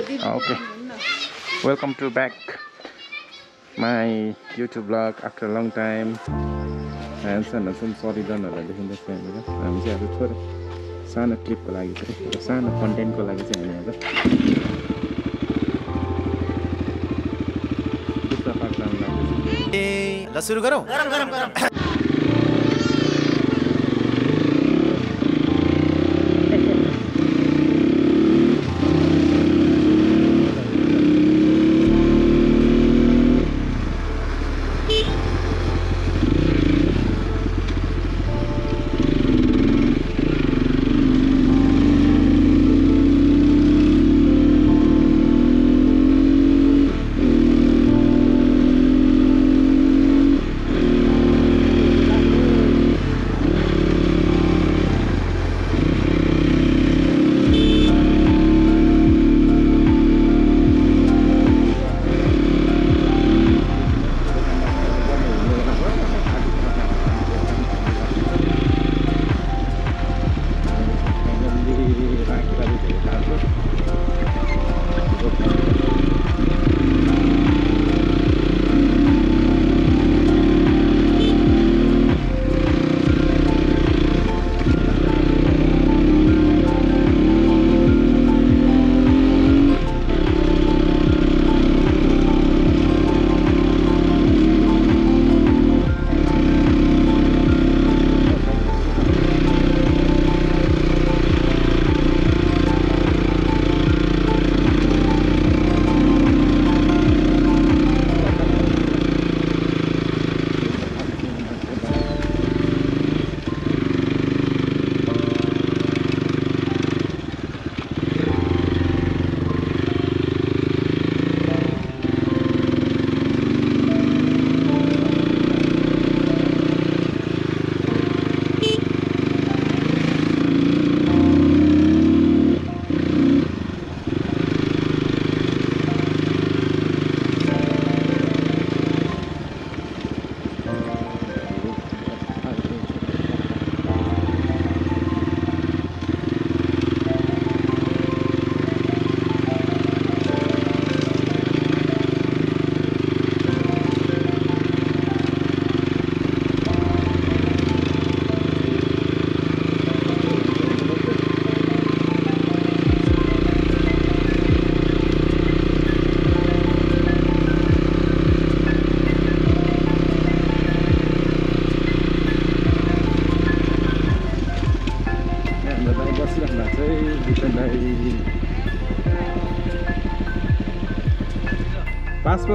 Okay, welcome to back my YouTube vlog after a long time. Handsome sorry don't know देखिन्छ हामीलाई हामी चाहिँ आज थोरै सानो क्लिपको लागि चाहिँ सानो कन्टेन्टको लागि चाहिँ हामी आज पुष्पा पार्क जान लाग्दैछौँ। ए ल सुरु गरौँ। गरम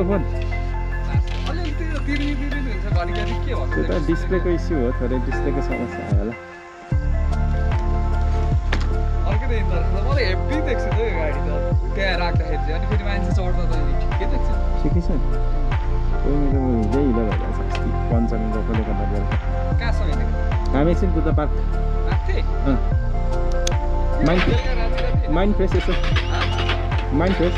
फोन त्यो त डिस्प्लेको इस्यु हो थोरै डिस्प्लेको समस्या आयो होला ठिकै छ हिँड्दै हिँड्दा भइरहेछ अस्ति पञ्चमी गएकोले गर्दा हामी एकछिन बुद्ध पार्क माइन्ड फ्रेस यसो माइन्ड फ्रेस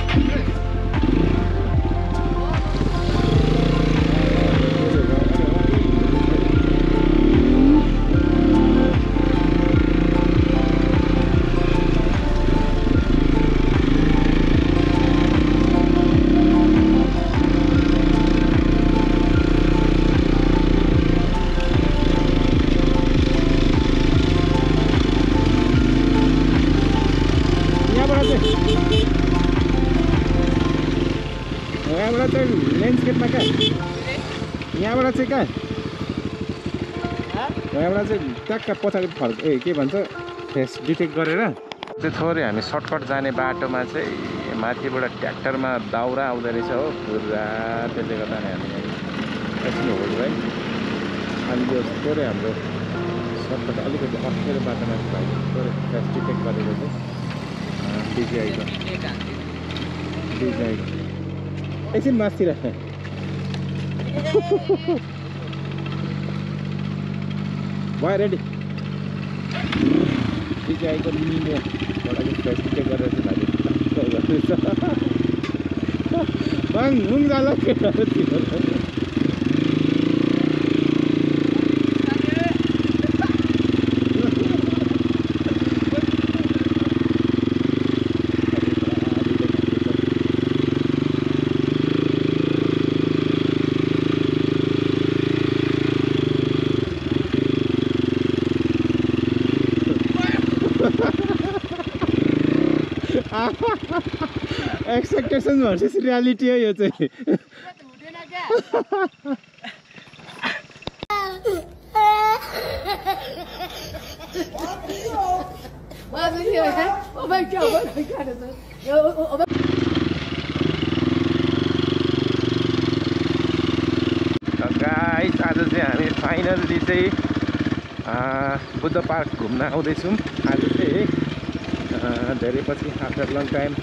ल्यान्डस्केपमा क्या यहाँबाट चाहिँ कहाँ यहाँबाट चाहिँ ट्याक्क पछाडि फर्क के भन्छ फेस डिटेक्ट गरेर त्यो थोरै हामी सर्टकट जाने बाटोमा चाहिँ माथिबाट ट्र्याक्टरमा दाउरा आउँदो रहेछ हो पुरा त्यसले गर्दा हामी एकछिन होल्ड है अनि त्यो थोरै हाम्रो सर्टकट अलिकति अप्ठ्यारो बाटोमा चाहिँ थोरै फेस डिटेक्ट गरेर चाहिँ डिजिआईको एकछिन मासतिर भयो रेडी डिजिआईको निमोबाट चाहिँ फेस डिटेक्ट गरेर चाहिँ भाइ जाला के एक्सपेक्टेसन भर्सेस रियालिटी हो यो चाहिँ गाइस आज चाहिँ हामी फाइनल्ली चाहिँ बुद्ध पार्क घुम्न आउँदैछौँ आज चाहिँ धेरै पछि आफ्टर लङ टाइम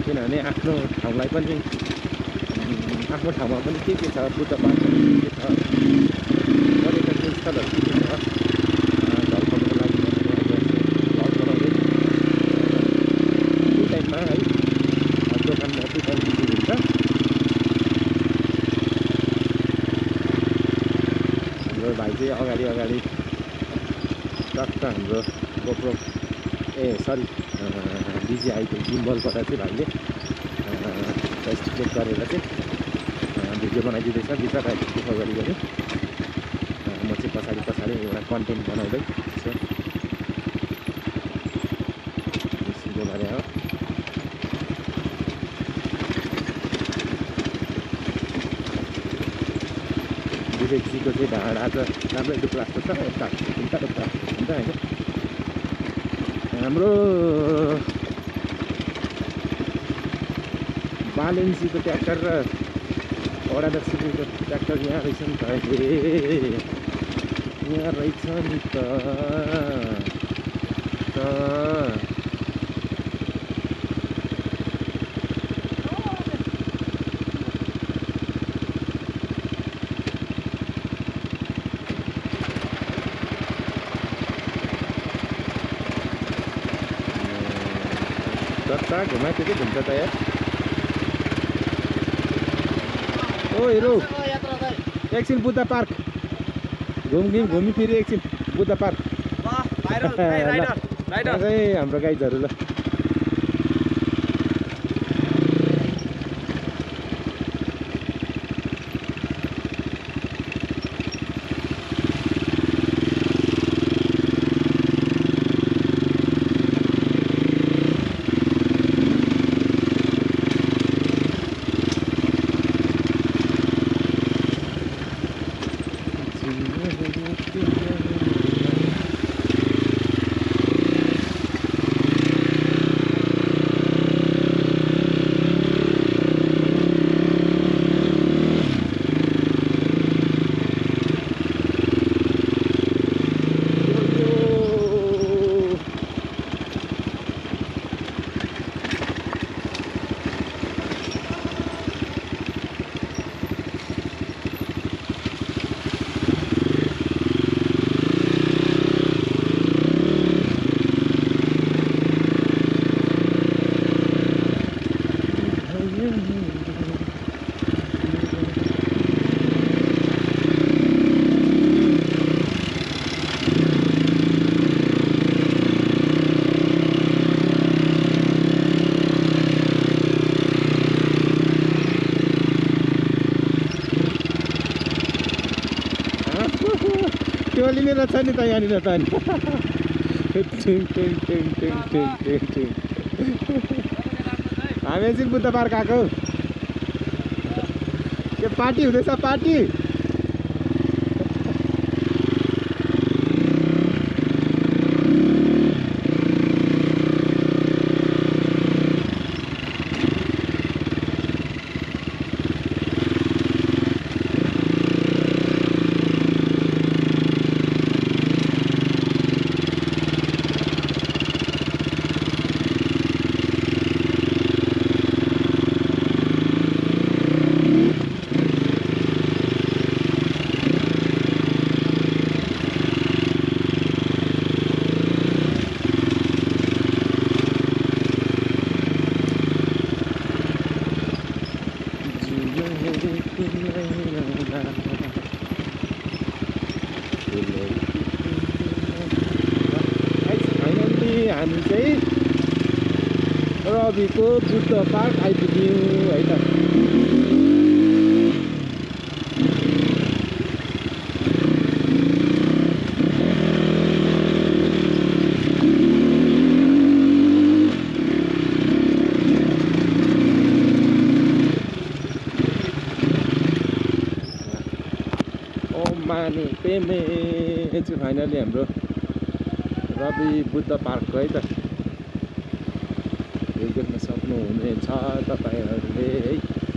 किनभने आफ्नो ठाउँलाई पनि आफ्नो ठाउँमा पनि के छ बुद्ध पार्क के छ पर्यटकीय स्थलहरू के छ झल्काउनको लागि भ्लग बनाउँदै त्यो टाइममा है दोकानमा त्यो टाइम बिक्री हुन्छ हाम्रो भाइ चाहिँ अगाडि टक्क हाम्रो गोप्रो सरी डिजिआईको गिम्बलबाट चाहिँ भाइले टेस्ट चेक गरेर चाहिँ भिडियो बनाइदिँदैछ बिचरा दुःख गरी म चाहिँ पछाडि एउटा कन्टेन्ट बनाउँदै छु यो गरे हो विवेकजीको चाहिँ ढाड आज राम्रै दुःख लाग्छ हुन्छ होइन हाम्रो बालेन्सीको ट्र्याक्टर र वडादक्षको ट्र्याक्टर यहाँ रहेछ नि त यहाँ रहेछ नि त दत्ता घुमाएको के घुम्छ त यार ओ हिरो एकछिन बुद्ध पार्क घुमी फेरि एकछिन बुद्ध पार्क हाम्रो गाइजहरू ल टोली रहेछ नि त यहाँनिर त नि हामी एकछिन बुद्ध पार्क आएको के पार्टी हुँदैछ पार्टी हामी चाहिँ रविको बुद्ध पार्क आइपुग्यौँ है त जाने प्रेमे चाहिँ फाइनली हाम्रो रवि बुद्ध पार्कको है त यो देख्न सक्नुहुनेछ तपाईँहरूले है